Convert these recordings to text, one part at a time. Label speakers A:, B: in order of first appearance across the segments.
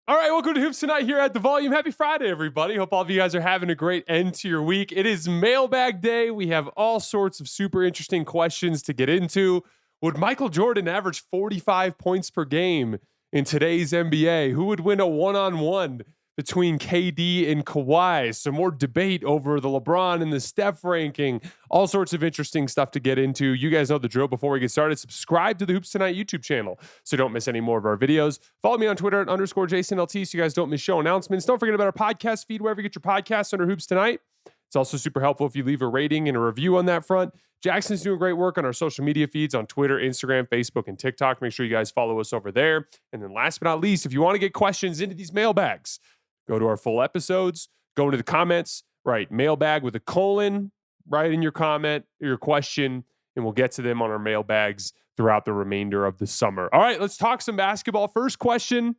A: All right, welcome to Hoops Tonight here at The Volume. Happy Friday, everybody. Hope all of you guys are having a great end to your week. It is mailbag day. We have all sorts of super interesting questions to get into. Would Michael Jordan average 45 points per game in today's NBA? Who would win a one-on-one between KD and Kawhi? Some more debate over the LeBron and the Steph ranking. All sorts of interesting stuff to get into. You guys know the drill. Before we get started, subscribe to the Hoops Tonight YouTube channel so don't miss any more of our videos. Follow me on Twitter at _JasonLT so you guys don't miss show announcements. Don't forget about our podcast feed wherever you get your podcasts under Hoops Tonight. It's also super helpful if you leave a rating and a review on that front. Jackson's doing great work on our social media feeds on Twitter, Instagram, Facebook, and TikTok. Make sure you guys follow us over there. And then last but not least, if you want to get questions into these mailbags, go to our full episodes, go into the comments, write mailbag with a colon, write in your comment, your question, and we'll get to them on our mailbags throughout the remainder of the summer. All right, let's talk some basketball. First question,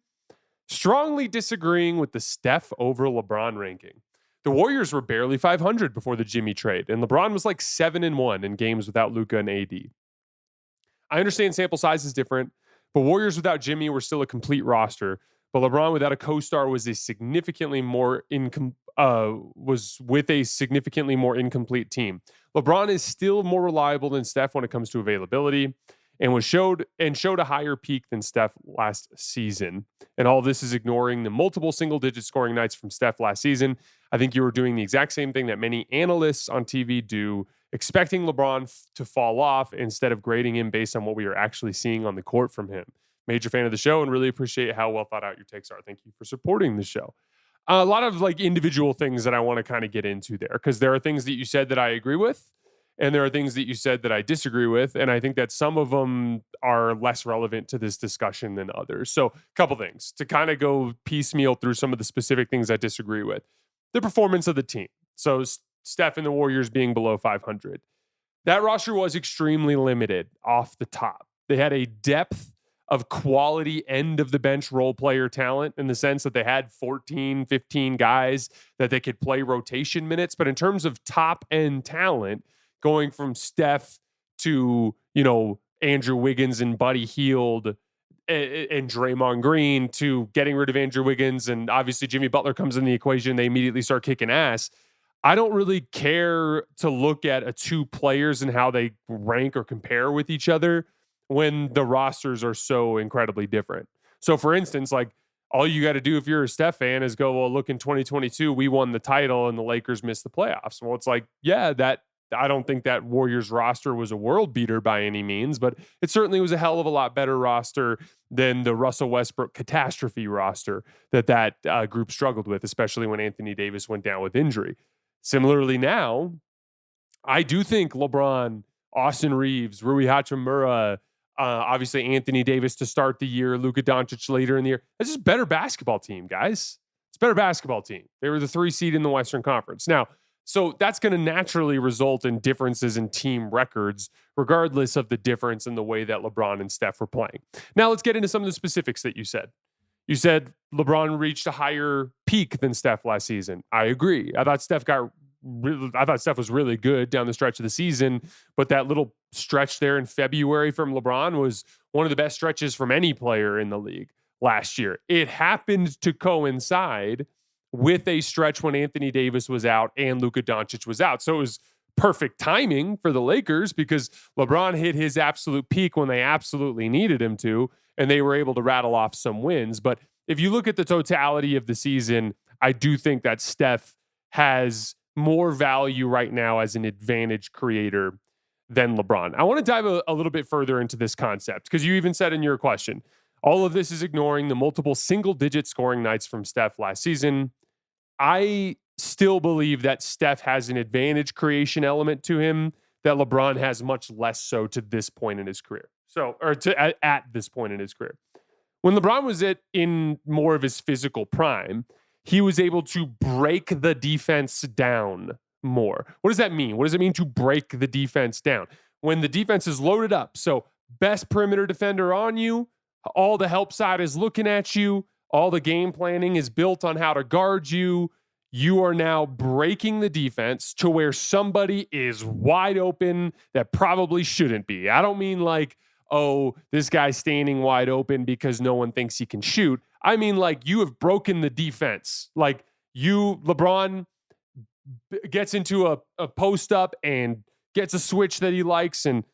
A: strongly disagreeing with the Steph over LeBron ranking. The Warriors were barely 500 before the Jimmy trade, and LeBron was like 7-1 in games without Luka and AD. I understand sample size is different, but Warriors without Jimmy were still a complete roster. But LeBron without a co-star was with a significantly more incomplete team. LeBron is still more reliable than Steph when it comes to availability, and showed a higher peak than Steph last season. And all this is ignoring the multiple single-digit scoring nights from Steph last season. I think you were doing the exact same thing that many analysts on TV do, expecting LeBron to fall off instead of grading him based on what we are actually seeing on the court from him. Major fan of the show and really appreciate how well thought out your takes are. Thank you for supporting the show. A lot of like individual things that I want to kind of get into there, because there are things that you said that I agree with, and there are things that you said that I disagree with. And I think that some of them are less relevant to this discussion than others. So a couple things to kind of go piecemeal through some of the specific things I disagree with. The performance of the team. So Steph and the Warriors being below 500. That roster was extremely limited off the top. They had a depth of quality end of the bench role player talent in the sense that they had 14, 15 guys that they could play rotation minutes. But in terms of top end talent, going from Steph to, Andrew Wiggins and Buddy Hield and Draymond Green to getting rid of Andrew Wiggins, and obviously Jimmy Butler comes in the equation, they immediately start kicking ass. I don't really care to look at two players and how they rank or compare with each other when the rosters are so incredibly different. So for instance, like all you got to do if you're a Steph fan is go, well, look, in 2022, we won the title and the Lakers missed the playoffs. Well, it's like, yeah, I don't think that Warriors roster was a world beater by any means, but it certainly was a hell of a lot better roster than the Russell Westbrook catastrophe roster that group struggled with, especially when Anthony Davis went down with injury. Similarly now, I do think LeBron, Austin Reeves, Rui Hachimura, obviously Anthony Davis to start the year, Luka Doncic later in the year. It's just a better basketball team, guys. It's a better basketball team. They were the 3 seed in the Western Conference. Now, so that's going to naturally result in differences in team records, regardless of the difference in the way that LeBron and Steph were playing. Now, let's get into some of the specifics that you said. You said LeBron reached a higher peak than Steph last season. I agree. I thought Steph was really good down the stretch of the season, but that little stretch there in February from LeBron was one of the best stretches from any player in the league last year. It happened to coincide with a stretch when Anthony Davis was out and Luka Doncic was out. So it was perfect timing for the Lakers because LeBron hit his absolute peak when they absolutely needed him to, and they were able to rattle off some wins. But if you look at the totality of the season, I do think that Steph has more value right now as an advantage creator than LeBron. I want to dive a little bit further into this concept because you even said in your question, all of this is ignoring the multiple single-digit scoring nights from Steph last season. I still believe that Steph has an advantage creation element to him that LeBron has much less so to this point in his career. At this point in his career. When LeBron was in more of his physical prime, he was able to break the defense down more. What does that mean? What does it mean to break the defense down? When the defense is loaded up, so best perimeter defender on you, all the help side is looking at you, all the game planning is built on how to guard you. You are now breaking the defense to where somebody is wide open that probably shouldn't be. I don't mean like, oh, this guy's standing wide open because no one thinks he can shoot. I mean, like, you have broken the defense. Like, LeBron gets into a post up and gets a switch that he likes and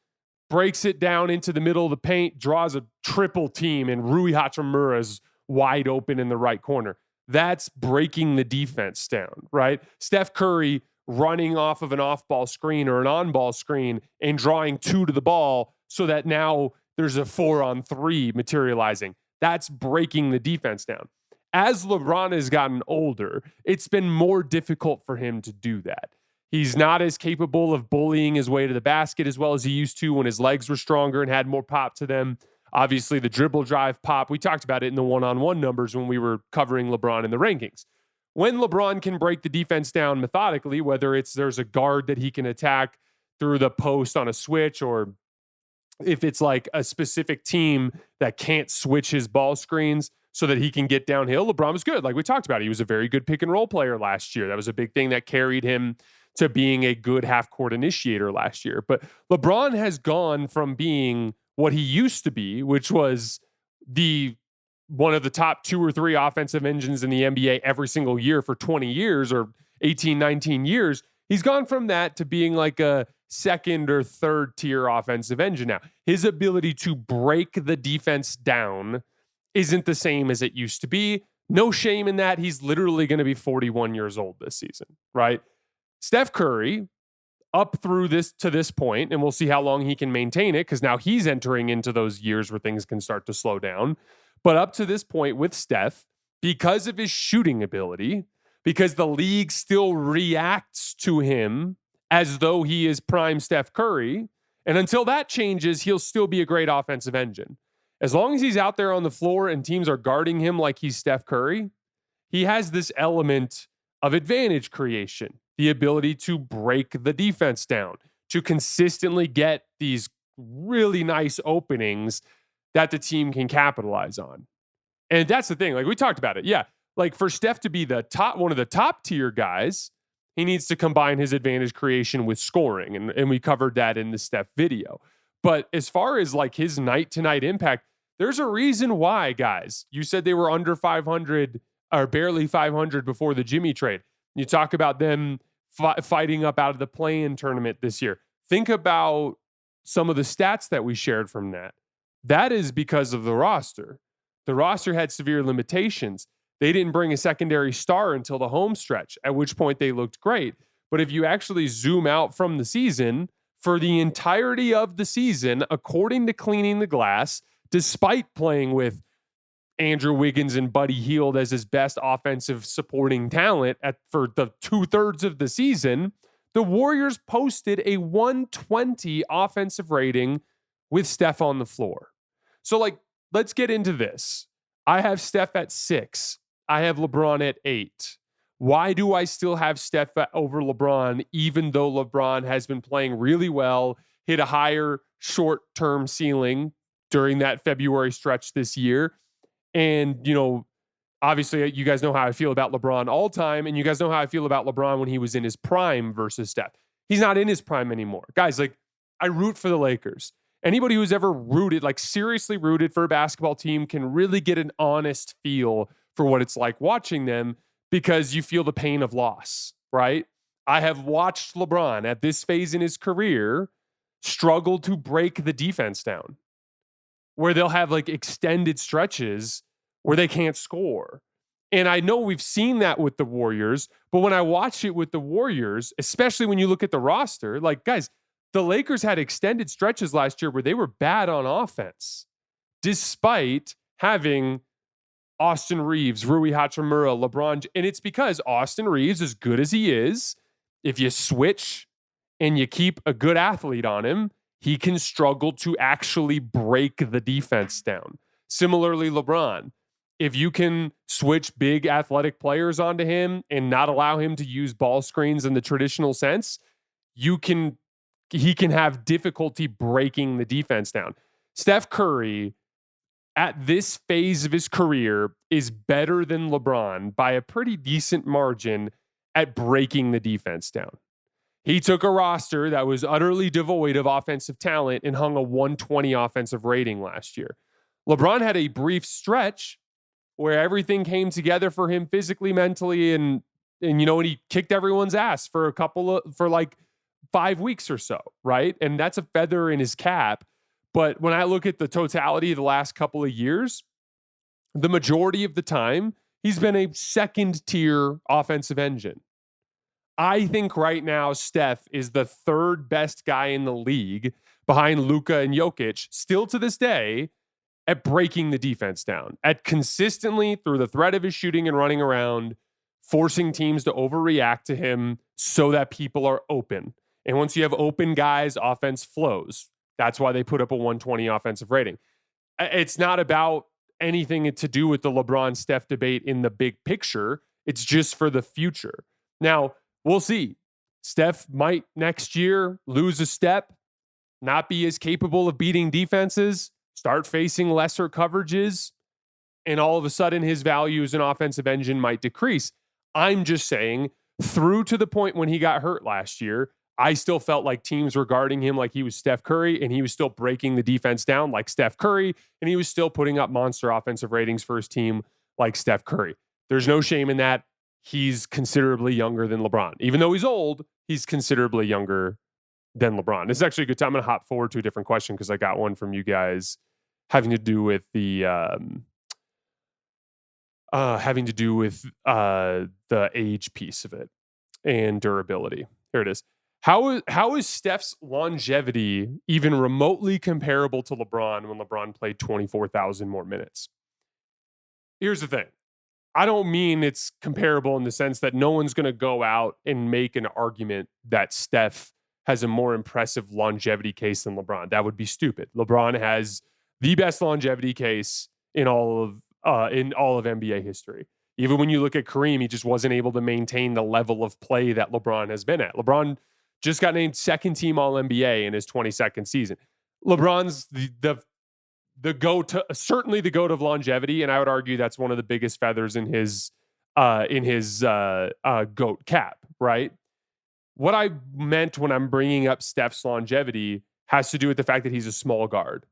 A: breaks it down into the middle of the paint, draws a triple team, and Rui Hachimura is wide open in the right corner. That's breaking the defense down, right? Steph Curry running off of an off-ball screen or an on-ball screen and drawing 2 to the ball so that now there's a 4-on-3 materializing. That's breaking the defense down. As LeBron has gotten older, it's been more difficult for him to do that. He's not as capable of bullying his way to the basket as well as he used to when his legs were stronger and had more pop to them. Obviously, the dribble drive pop, we talked about it in the one-on-one numbers when we were covering LeBron in the rankings. When LeBron can break the defense down methodically, whether it's there's a guard that he can attack through the post on a switch, or if it's like a specific team that can't switch his ball screens so that he can get downhill, LeBron was good. Like we talked about, he was a very good pick and roll player last year. That was a big thing that carried him to being a good half-court initiator last year. But LeBron has gone from being what he used to be, which was one of the top 2 or 3 offensive engines in the NBA every single year for 20 years or 18, 19 years. He's gone from that to being like a second or third tier offensive engine now. His ability to break the defense down isn't the same as it used to be. No shame in that. He's literally going to be 41 years old this season, right? Steph Curry, up through this point, and we'll see how long he can maintain it because now he's entering into those years where things can start to slow down. But up to this point with Steph, because of his shooting ability, because the league still reacts to him as though he is prime Steph Curry, and until that changes, he'll still be a great offensive engine. As long as he's out there on the floor and teams are guarding him like he's Steph Curry, he has this element of advantage creation, the ability to break the defense down, to consistently get these really nice openings that the team can capitalize on. And that's the thing. Like we talked about it. Yeah. Like for Steph to be one of the top tier guys, he needs to combine his advantage creation with scoring. And we covered that in the Steph video. But as far as like his night to night impact, there's a reason why, guys. You said they were under 500 or barely 500 before the Jimmy trade. You talk about them fighting up out of the play-in tournament this year. Think about some of the stats that we shared from that. That is because of the roster. The roster had severe limitations. They didn't bring a secondary star until the home stretch, at which point they looked great. But if you actually zoom out from the season, for the entirety of the season, according to Cleaning the Glass, despite playing with Andrew Wiggins and Buddy Hield as his best offensive supporting talent for the 2/3 of the season, the Warriors posted a 120 offensive rating with Steph on the floor. So, like, let's get into this. I have Steph at 6. I have LeBron at 8. Why do I still have Steph over LeBron, even though LeBron has been playing really well, hit a higher short-term ceiling during that February stretch this year? And, obviously you guys know how I feel about LeBron all time, and you guys know how I feel about LeBron when he was in his prime versus Steph. He's not in his prime anymore. Guys, like, I root for the Lakers. Anybody who's ever rooted, like seriously rooted for a basketball team, can really get an honest feel for what it's like watching them because you feel the pain of loss, right? I have watched LeBron at this phase in his career struggle to break the defense down, where they'll have like extended stretches where they can't score. And I know we've seen that with the Warriors, but when I watch it with the Warriors, especially when you look at the roster, like, guys, the Lakers had extended stretches last year where they were bad on offense, despite having Austin Reeves, Rui Hachimura, LeBron. And it's because Austin Reeves, as good as he is, if you switch and you keep a good athlete on him, he can struggle to actually break the defense down. Similarly, LeBron, if you can switch big athletic players onto him and not allow him to use ball screens in the traditional sense, he can have difficulty breaking the defense down. Steph Curry, at this phase of his career, is better than LeBron by a pretty decent margin at breaking the defense down. He took a roster that was utterly devoid of offensive talent and hung a 120 offensive rating last year. LeBron had a brief stretch where everything came together for him physically, mentally, and he kicked everyone's ass for like 5 weeks or so, right? And that's a feather in his cap. But when I look at the totality of the last couple of years, the majority of the time, he's been a second tier offensive engine. I think right now, Steph is the third best guy in the league behind Luka and Jokic, still to this day, at breaking the defense down, at consistently, through the threat of his shooting and running around, forcing teams to overreact to him so that people are open. And once you have open guys, offense flows. That's why they put up a 120 offensive rating. It's not about anything to do with the LeBron Steph debate in the big picture. It's just for the future. Now, we'll see. Steph might next year lose a step, not be as capable of beating defenses, start facing lesser coverages, and all of a sudden his value as an offensive engine might decrease. I'm just saying, through to the point when he got hurt last year, I still felt like teams were guarding him like he was Steph Curry, and he was still breaking the defense down like Steph Curry, and he was still putting up monster offensive ratings for his team like Steph Curry. There's no shame in that. He's considerably younger than LeBron. Even though he's old, he's considerably younger than LeBron. This is actually a good time. I'm going to hop forward to a different question because I got one from you guys having to do with the age piece of it and durability. Here it is. How is Steph's longevity even remotely comparable to LeBron when LeBron played 24,000 more minutes? Here's the thing. I don't mean it's comparable in the sense that no one's going to go out and make an argument that Steph has a more impressive longevity case than LeBron. That would be stupid. LeBron has the best longevity case in all of NBA history. Even when you look at Kareem, he just wasn't able to maintain the level of play that LeBron has been at. LeBron just got named second team All-NBA in his 22nd season. LeBron's the GOAT, certainly the GOAT of longevity, and I would argue that's one of the biggest feathers in his GOAT cap, right? What I meant when I'm bringing up Steph's longevity has to do with the fact that he's a small guard.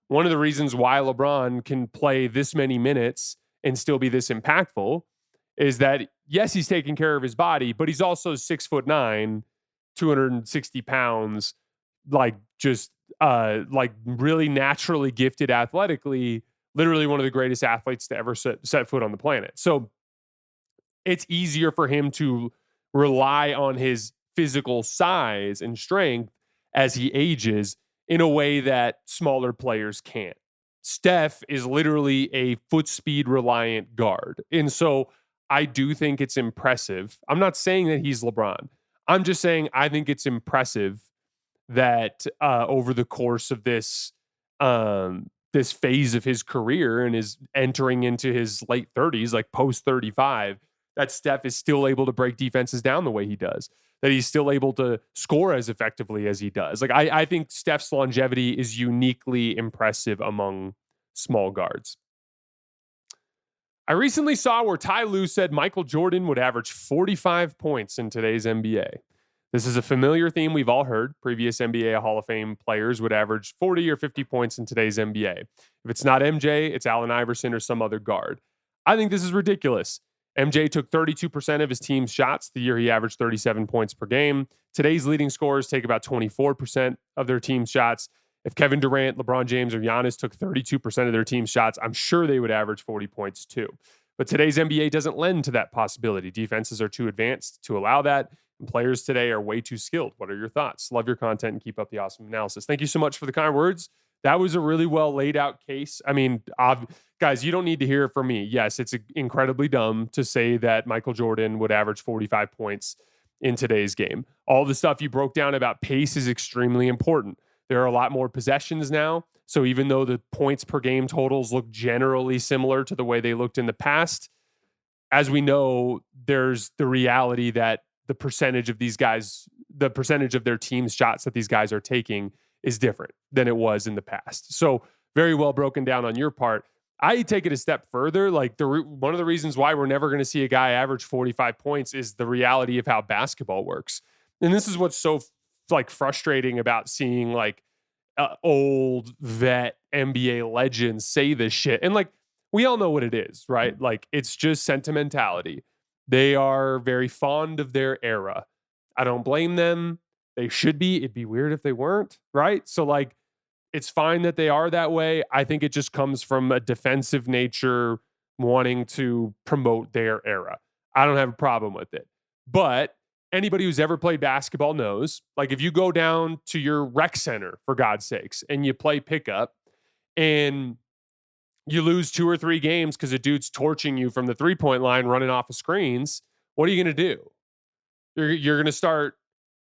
A: One of the reasons why LeBron can play this many minutes and still be this impactful is that, yes, he's taking care of his body, but he's also 6'9", 260 pounds, like really naturally gifted athletically, literally one of the greatest athletes to ever set foot on the planet. So it's easier for him to rely on his physical size and strength as he ages in a way that smaller players can't. Steph is literally a foot speed reliant guard. And so I do think it's impressive. I'm not saying that he's LeBron. I'm just saying I think it's impressive that over the course of this phase of his career and is entering into his late 30s, like post 35, that Steph is still able to break defenses down the way he does, that he's still able to score as effectively as he does. Like I think Steph's longevity is uniquely impressive among small guards. I recently saw where Ty Lue said Michael Jordan would average 45 points in today's NBA. This is a familiar theme we've all heard. Previous NBA Hall of Fame players would average 40 or 50 points in today's NBA. If it's not MJ, it's Allen Iverson or some other guard. I think this is ridiculous. MJ took 32% of his team's shots the year he averaged 37 points per game. Today's leading scorers take about 24% of their team's shots. If Kevin Durant, LeBron James, or Giannis took 32% of their team's shots, I'm sure they would average 40 points too. But today's NBA doesn't lend to that possibility. Defenses are too advanced to allow that, and players today are way too skilled. What are your thoughts? Love your content and keep up the awesome analysis. Thank you so much for the kind words. That was a really well laid out case. I mean, guys, you don't need to hear it from me. Yes, it's incredibly dumb to say that Michael Jordan would average 45 points in today's game. All the stuff you broke down about pace is extremely important. There are a lot more possessions now. So even though the points per game totals look generally similar to the way they looked in the past, as we know, there's the reality that the percentage of these guys, the percentage of their team's shots that these guys are taking is different than it was in the past. So very well broken down on your part. I take it a step further. Like one of the reasons why we're never going to see a guy average 45 points is the reality of how basketball works. And this is what's so frustrating about seeing old vet NBA legends say this shit. And We all know what it is, right? Like, it's just sentimentality. They are very fond of their era. I don't blame them. They should be. It'd be weird if they weren't, right? So, like, it's fine that they are that way. I think it just comes from a defensive nature wanting to promote their era. I don't have a problem with it. But anybody who's ever played basketball knows, like, if you go down to your rec center, for God's sakes, and you play pickup and you lose 2 or 3 games because a dude's torching you from the 3-point line running off of screens, what are you going to do? You're going to start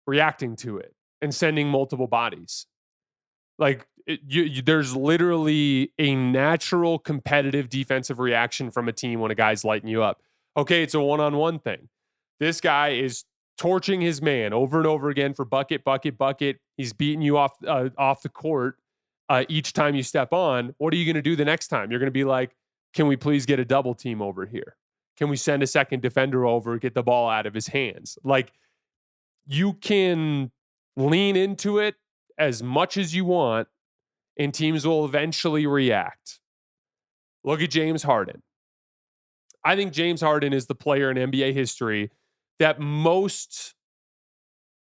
A: reacting to it and sending multiple bodies. Like, there's literally a natural competitive defensive reaction from a team when a guy's lighting you up. Okay, it's a one-on-one thing. This guy is torching his man over and over again for bucket, bucket, bucket. He's beating you off the court each time you step on. What are you going to do the next time? You're going to be like, can we please get a double team over here? Can we send a second defender over, get the ball out of his hands? Like, you can lean into it as much as you want, and teams will eventually react. Look at James Harden. I think James Harden is the player in NBA history that most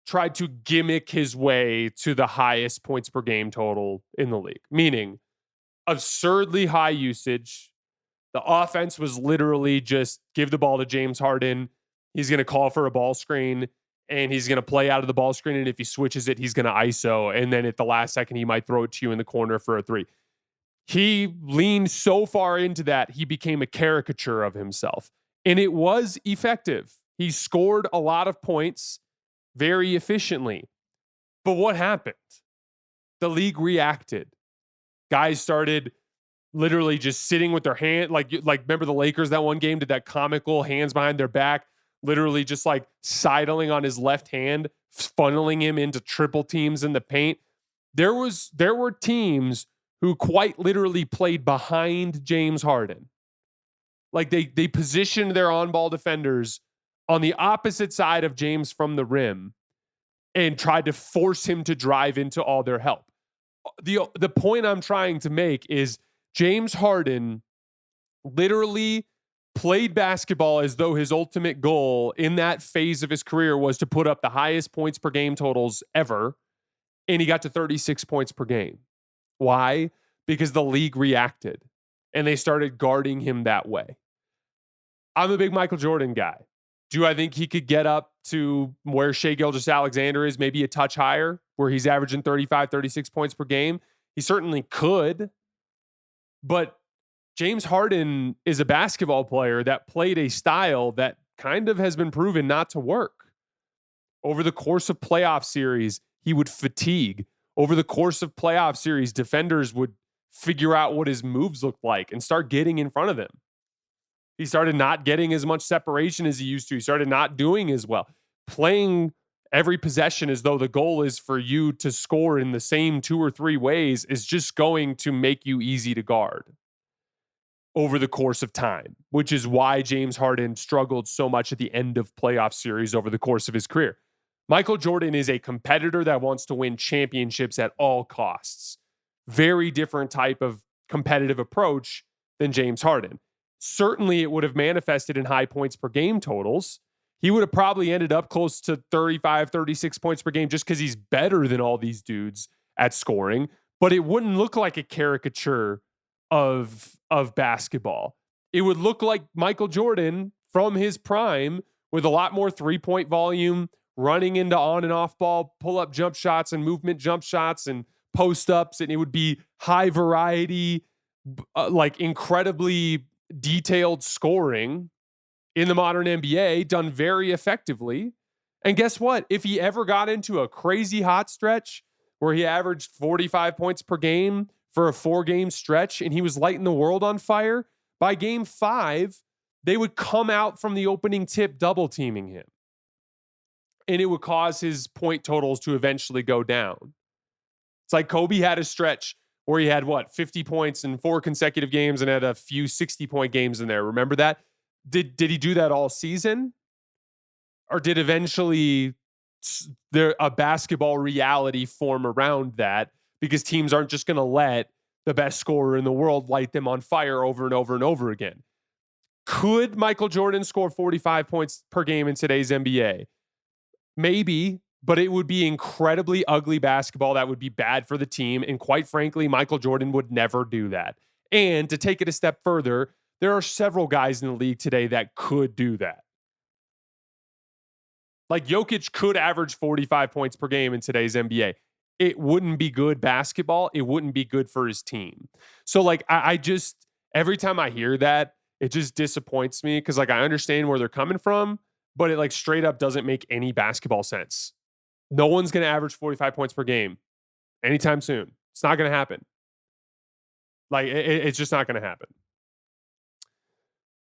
A: tried to gimmick his way to the highest points per game total in the league, meaning absurdly high usage. The offense was literally just give the ball to James Harden. He's going to call for a ball screen and he's going to play out of the ball screen. And if he switches it, he's going to ISO. And then at the last second, he might throw it to you in the corner for a 3. He leaned so far into that, he became a caricature of himself. And it was effective. He scored a lot of points very efficiently. But what happened? The league reacted. Guys started literally just sitting with their hand, like remember the Lakers that one game did that comical hands behind their back, literally just like sidling on his left hand, funneling him into triple teams in the paint. There were teams who quite literally played behind James Harden. Like they positioned their on-ball defenders on the opposite side of James from the rim and tried to force him to drive into all their help. The point I'm trying to make is James Harden literally played basketball as though his ultimate goal in that phase of his career was to put up the highest points per game totals ever, and he got to 36 points per game. Why? Because the league reacted, and they started guarding him that way. I'm a big Michael Jordan guy. Do I think he could get up to where Shai Gilgeous-Alexander is, maybe a touch higher, where he's averaging 35, 36 points per game? He certainly could. But James Harden is a basketball player that played a style that kind of has been proven not to work. Over the course of playoff series, he would fatigue. Over the course of playoff series, defenders would figure out what his moves looked like and start getting in front of him. He started not getting as much separation as he used to. He started not doing as well. Playing every possession as though the goal is for you to score in the same 2 or 3 ways is just going to make you easy to guard over the course of time, which is why James Harden struggled so much at the end of playoff series over the course of his career. Michael Jordan is a competitor that wants to win championships at all costs. Very different type of competitive approach than James Harden. Certainly it would have manifested in high points per game totals. He would have probably ended up close to 35, 36 points per game just because he's better than all these dudes at scoring. But it wouldn't look like a caricature of basketball. It would look like Michael Jordan from his prime with a lot more 3-point volume, running into on and off ball, pull-up jump shots and movement jump shots and post-ups. And it would be high variety, like incredibly detailed scoring in the modern NBA, done very effectively. And guess what? If he ever got into a crazy hot stretch where he averaged 45 points per game for a 4-game stretch and he was lighting the world on fire, by game 5, they would come out from the opening tip double teaming him. And it would cause his point totals to eventually go down. It's like Kobe had a stretch where he had 50 points in 4 consecutive games and had a few 60-point games in there. Remember that? Did he do that all season? Or did eventually there a basketball reality form around that because teams aren't just going to let the best scorer in the world, light them on fire over and over and over again. Could Michael Jordan score 45 points per game in today's NBA? Maybe, but it would be incredibly ugly basketball that would be bad for the team. And quite frankly, Michael Jordan would never do that. And to take it a step further, there are several guys in the league today that could do that. Like Jokic could average 45 points per game in today's NBA. It wouldn't be good basketball. It wouldn't be good for his team. So like, I just, every time I hear that, it just disappoints me because like I understand where they're coming from, but it like straight up doesn't make any basketball sense. No one's going to average 45 points per game anytime soon. It's not going to happen. Like it's just not going to happen.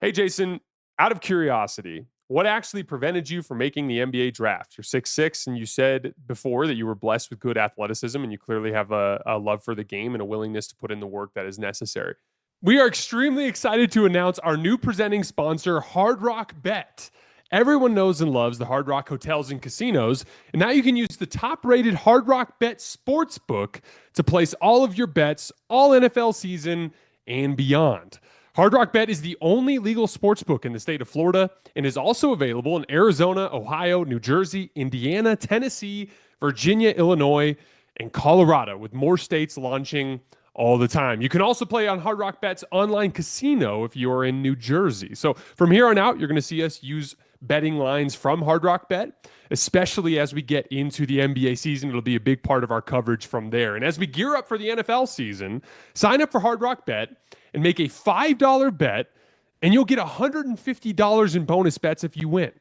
A: Hey, Jason, out of curiosity, what actually prevented you from making the NBA draft? You're 6'6", and you said before that you were blessed with good athleticism, and you clearly have a love for the game and a willingness to put in the work that is necessary. We are extremely excited to announce our new presenting sponsor, Hard Rock Bet. Everyone knows and loves the Hard Rock hotels and casinos, and now you can use the top-rated Hard Rock Bet Sportsbook to place all of your bets all NFL season and beyond. Hard Rock Bet is the only legal sportsbook in the state of Florida and is also available in Arizona, Ohio, New Jersey, Indiana, Tennessee, Virginia, Illinois, and Colorado, with more states launching all the time. You can also play on Hard Rock Bet's online casino if you're in New Jersey. So from here on out, you're going to see us use betting lines from Hard Rock Bet, especially as we get into the NBA season. It'll be a big part of our coverage from there. And as we gear up for the NFL season, sign up for Hard Rock Bet and make a $5 bet, and you'll get $150 in bonus bets if you win.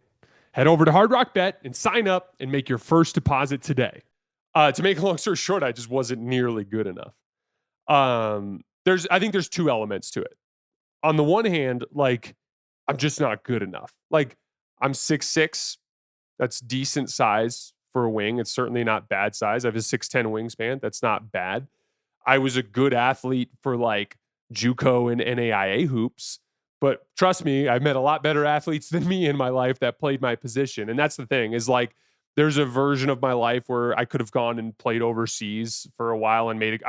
A: Head over to Hard Rock Bet and sign up and make your first deposit today. To make a long story short, I just wasn't nearly good enough. I think there's two elements to it. On the one hand, like, I'm just not good enough. Like, I'm 6'6". That's decent size for a wing. It's certainly not bad size. I have a 6'10" wingspan. That's not bad. I was a good athlete for like JUCO and NAIA hoops, but trust me, I've met a lot better athletes than me in my life that played my position. And that's the thing, is like, there's a version of my life where I could have gone and played overseas for a while and made it.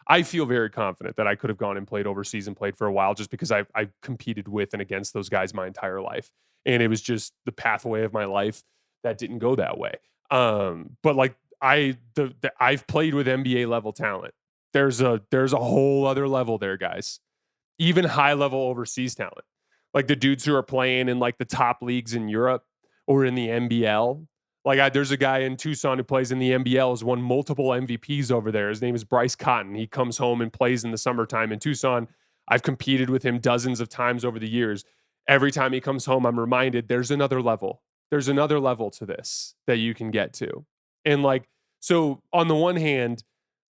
A: I feel very confident that I could have gone and played overseas and played for a while, just because I competed with and against those guys my entire life. And it was just the pathway of my life that didn't go that way. But like I've played with NBA level talent. There's a whole other level there, guys. Even high level overseas talent. Like the dudes who are playing in like the top leagues in Europe or in the NBL. Like there's a guy in Tucson who plays in the NBL, has won multiple MVPs over there. His name is Bryce Cotton. He comes home and plays in the summertime in Tucson. I've competed with him dozens of times over the years. Every time he comes home, I'm reminded there's another level. There's another level to this that you can get to. And like, so on the one hand,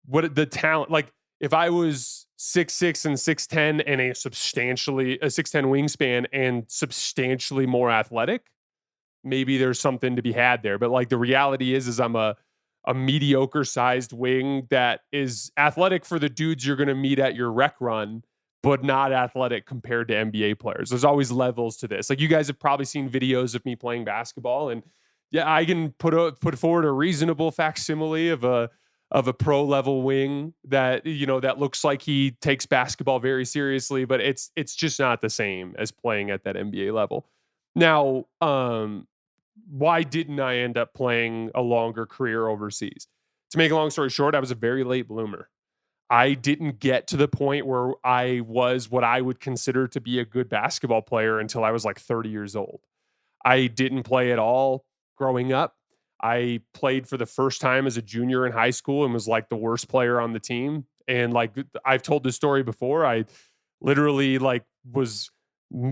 A: what the talent, like if I was 6'6" and 6'10" and a 6'10" wingspan and substantially more athletic, maybe there's something to be had there. But like the reality is I'm a mediocre sized wing that is athletic for the dudes you're going to meet at your rec run, but not athletic compared to NBA players. There's always levels to this. Like you guys have probably seen videos of me playing basketball, and yeah, I can put forward a reasonable facsimile of a pro level wing that, you know, that looks like he takes basketball very seriously, but it's just not the same as playing at that NBA level. Now, why didn't I end up playing a longer career overseas? To make a long story short, I was a very late bloomer. I didn't get to the point where I was what I would consider to be a good basketball player until I was like 30 years old. I didn't play at all growing up. I played for the first time as a junior in high school and was like the worst player on the team. And like I've told this story before, I literally like was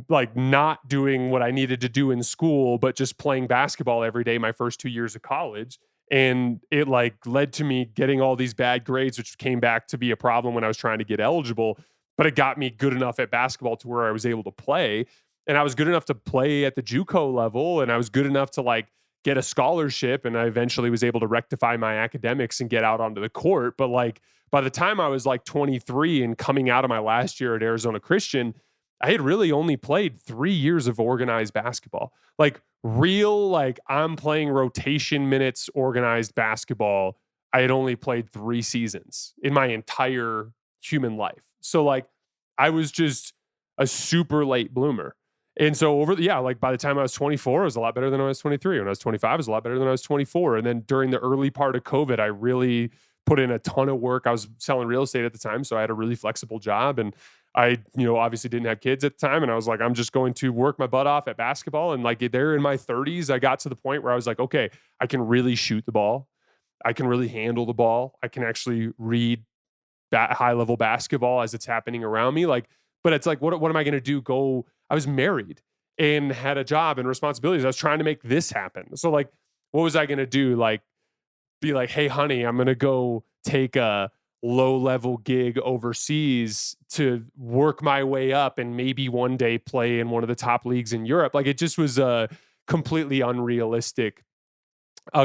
A: like not doing what I needed to do in school, but just playing basketball every day my first 2 years of college. And it like led to me getting all these bad grades, which came back to be a problem when I was trying to get eligible. But it got me good enough at basketball to where I was able to play. And I was good enough to play at the JUCO level. And I was good enough to like get a scholarship. And I eventually was able to rectify my academics and get out onto the court. But like by the time I was like 23 and coming out of my last year at Arizona Christian, I had really only played 3 years of organized basketball. Like real, like I'm playing rotation minutes, organized basketball. I had only played 3 seasons in my entire human life. So like I was just a super late bloomer. And so like by the time I was 24, I was a lot better than I was 23. When I was 25, I was a lot better than I was 24. And then during the early part of COVID, I really put in a ton of work. I was selling real estate at the time, so I had a really flexible job, and I, obviously didn't have kids at the time. And I was like, I'm just going to work my butt off at basketball. And like there in my 30s, I got to the point where I was like, okay, I can really shoot the ball. I can really handle the ball. I can actually read high level basketball as it's happening around me. Like, but it's like, what am I going to do? I was married and had a job and responsibilities. I was trying to make this happen. So like, what was I going to do? Like, be like, hey, honey, I'm going to go take a low level gig overseas to work my way up and maybe one day play in one of the top leagues in Europe. Like, it just was a completely unrealistic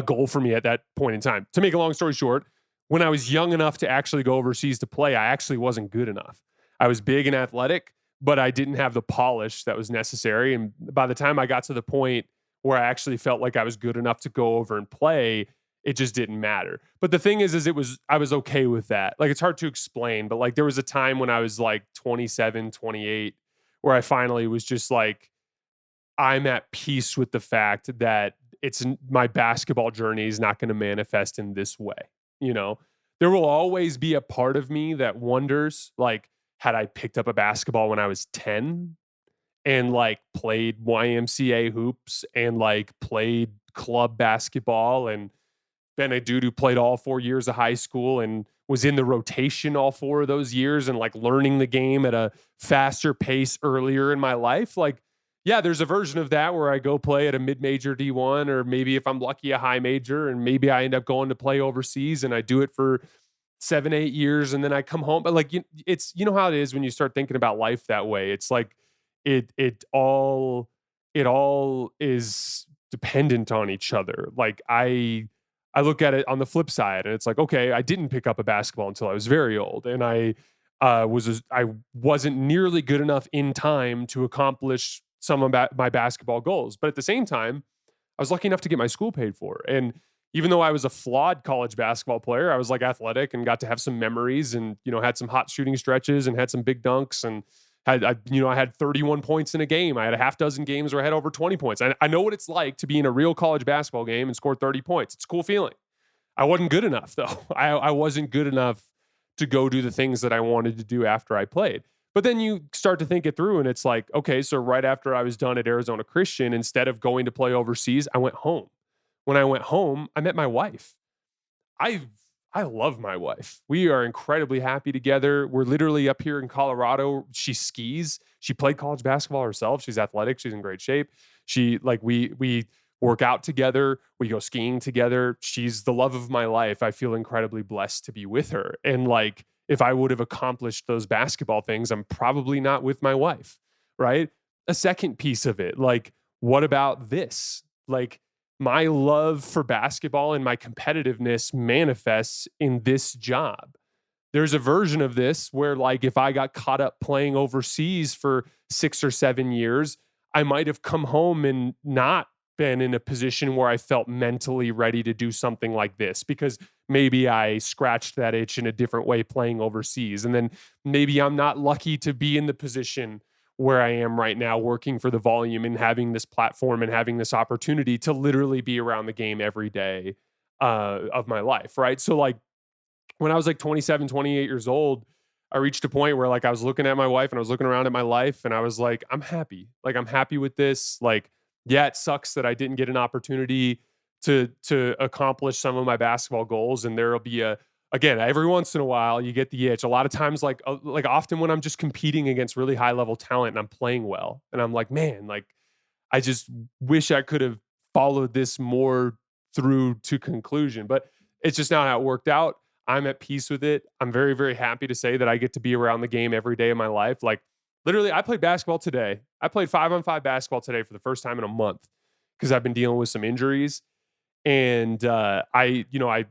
A: goal for me at that point in time. To make a long story short, when I was young enough to actually go overseas to play, I actually wasn't good enough. I was big and athletic, but I didn't have the polish that was necessary. And by the time I got to the point where I actually felt like I was good enough to go over and play, it just didn't matter. But the thing is I was okay with that. Like, it's hard to explain, but like there was a time when I was like 27, 28, where I finally was just like, I'm at peace with the fact that my basketball journey is not going to manifest in this way. There will always be a part of me that wonders, like, had I picked up a basketball when I was 10 and like played YMCA hoops and like played club basketball and been a dude who played all 4 years of high school and was in the rotation all 4 of those years and like learning the game at a faster pace earlier in my life. Like, yeah, there's a version of that where I go play at a mid-major D1, or maybe if I'm lucky, a high major, and maybe I end up going to play overseas and I do it for 7, 8 years and then I come home. But like, it's, how it is when you start thinking about life that way. It's like it all is dependent on each other. Like I look at it on the flip side and it's like, okay, I didn't pick up a basketball until I was very old. And I wasn't nearly good enough in time to accomplish some of my basketball goals. But at the same time, I was lucky enough to get my school paid for. And even though I was a flawed college basketball player, I was like athletic and got to have some memories and, had some hot shooting stretches and had some big dunks and I had 31 points in a game. I had a half dozen games where I had over 20 points. I know what it's like to be in a real college basketball game and score 30 points. It's a cool feeling. I wasn't good enough though. I wasn't good enough to go do the things that I wanted to do after I played. But then you start to think it through and it's like, okay, so right after I was done at Arizona Christian, instead of going to play overseas, I went home. When I went home, I met my wife. I love my wife. We are incredibly happy together. We're literally up here in Colorado. She skis. She played college basketball herself. She's athletic. She's in great shape. We work out together. We go skiing together. She's the love of my life. I feel incredibly blessed to be with her. And like, if I would have accomplished those basketball things, I'm probably not with my wife, right? A second piece of it, like, what about this? Like, my love for basketball and my competitiveness manifests in this job. There's a version of this where, like, if I got caught up playing overseas for 6 or 7 years, I might have come home and not been in a position where I felt mentally ready to do something like this, because maybe I scratched that itch in a different way playing overseas. And then maybe I'm not lucky to be in the position where I am right now, working for the volume and having this platform and having this opportunity to literally be around the game every day of my life. Right. So like when I was like 27, 28 years old, I reached a point where like I was looking at my wife and I was looking around at my life and I was like, I'm happy. Like, I'm happy with this. Like, yeah, it sucks that I didn't get an opportunity to accomplish some of my basketball goals. And there'll be again, every once in a while you get the itch. A lot of times, like often when I'm just competing against really high level talent and I'm playing well and I'm like, man, like, I just wish I could have followed this more through to conclusion, but it's just not how it worked out. I'm at peace with it. I'm very, very happy to say that I get to be around the game every day of my life. Like, literally, I played basketball today. I played 5-on-5 basketball today for the first time in a month because I've been dealing with some injuries. And I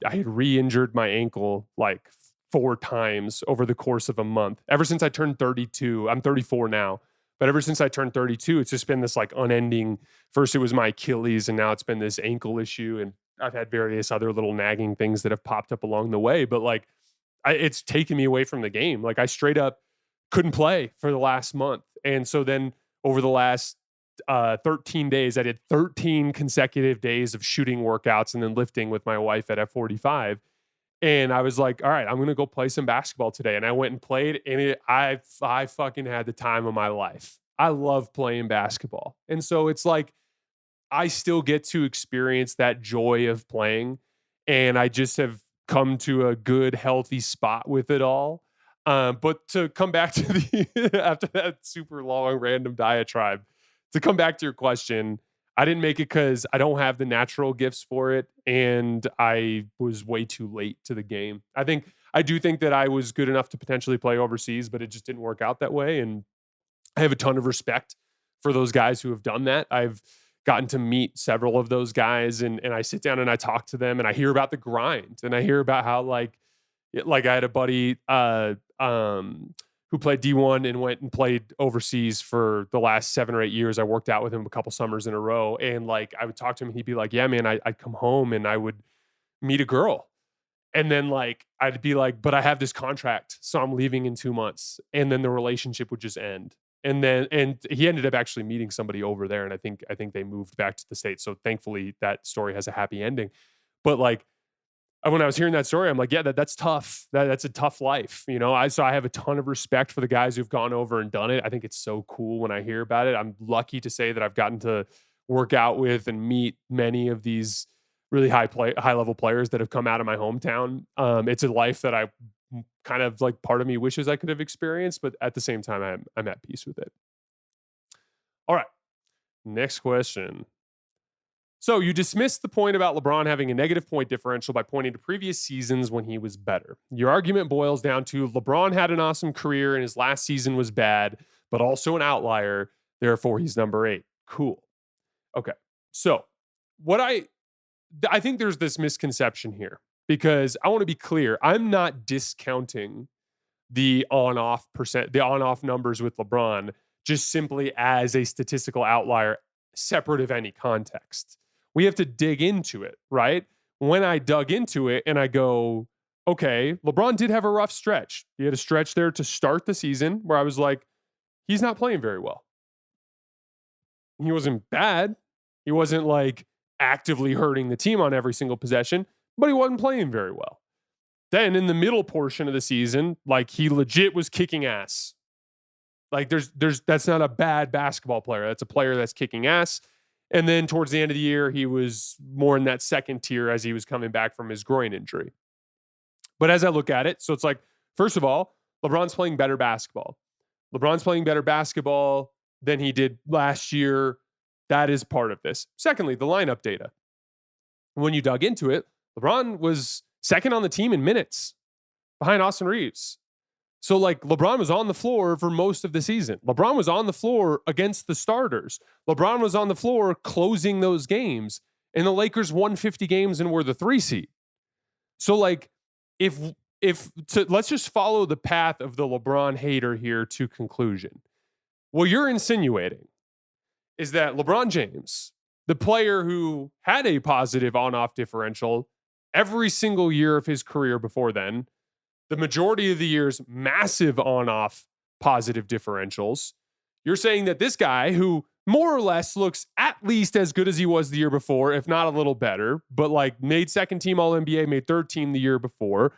A: had re-injured my ankle like 4 times over the course of a month. Ever since I turned 32, I'm 34 now, but ever since I turned 32, it's just been this like unending. First it was my Achilles, and now it's been this ankle issue, and I've had various other little nagging things that have popped up along the way. But like, it's taken me away from the game. Like I straight up couldn't play for the last month. And so then over the last 13 days, I did 13 consecutive days of shooting workouts and then lifting with my wife at F45. And I was like, all right, I'm going to go play some basketball today. And I went and played, and I fucking had the time of my life. I love playing basketball. And so it's like, I still get to experience that joy of playing. And I just have come to a good, healthy spot with it all. But to come back to the, after that super long random diatribe, to come back to your question, I didn't make it because I don't have the natural gifts for it, and I was way too late to the game. I do think that I was good enough to potentially play overseas, but it just didn't work out that way. And I have a ton of respect for those guys who have done that. I've gotten to meet several of those guys, and I sit down and I talk to them, and I hear about the grind, and I hear about how like I had a buddy who played D1 and went and played overseas for the last 7 or 8 years. I worked out with him a couple summers in a row. And like, I would talk to him and he'd be like, yeah, man, I'd come home and I would meet a girl. And then like, I'd be like, but I have this contract, so I'm leaving in 2 months. And then the relationship would just end. And he ended up actually meeting somebody over there. And I think they moved back to the States. So thankfully that story has a happy ending. But like, when I was hearing that story, I'm like, yeah, that's tough. That's a tough life. You know, so I have a ton of respect for the guys who've gone over and done it. I think it's so cool when I hear about it. I'm lucky to say that I've gotten to work out with and meet many of these really high level players that have come out of my hometown. It's a life that I kind of like, part of me wishes I could have experienced, but at the same time, I'm at peace with it. All right. Next question. So you dismissed the point about LeBron having a negative point differential by pointing to previous seasons when he was better. Your argument boils down to LeBron had an awesome career and his last season was bad, but also an outlier. Therefore, he's number 8. Cool. Okay. So I think there's this misconception here, because I want to be clear. I'm not discounting the on-off numbers with LeBron just simply as a statistical outlier separate of any context. We have to dig into it, right? When I dug into it and I go, okay, LeBron did have a rough stretch. He had a stretch there to start the season where I was like, he's not playing very well. He wasn't bad. He wasn't like actively hurting the team on every single possession, but he wasn't playing very well. Then in the middle portion of the season, like he legit was kicking ass. Like that's not a bad basketball player. That's a player that's kicking ass. And then towards the end of the year, he was more in that second tier as he was coming back from his groin injury. But as I look at it, so it's like, first of all, LeBron's playing better basketball. LeBron's playing better basketball than he did last year. That is part of this. Secondly, the lineup data. When you dug into it, LeBron was second on the team in minutes behind Austin Reeves. So like LeBron was on the floor for most of the season. LeBron was on the floor against the starters. LeBron was on the floor closing those games, and the Lakers won 50 games and were the 3 seed. So like let's just follow the path of the LeBron hater here to conclusion. What you're insinuating is that LeBron James, the player who had a positive on-off differential every single year of his career before then, the majority of the years, massive on-off positive differentials. You're saying that this guy, who more or less looks at least as good as he was the year before, if not a little better, but like made second team All-NBA, made third team the year before,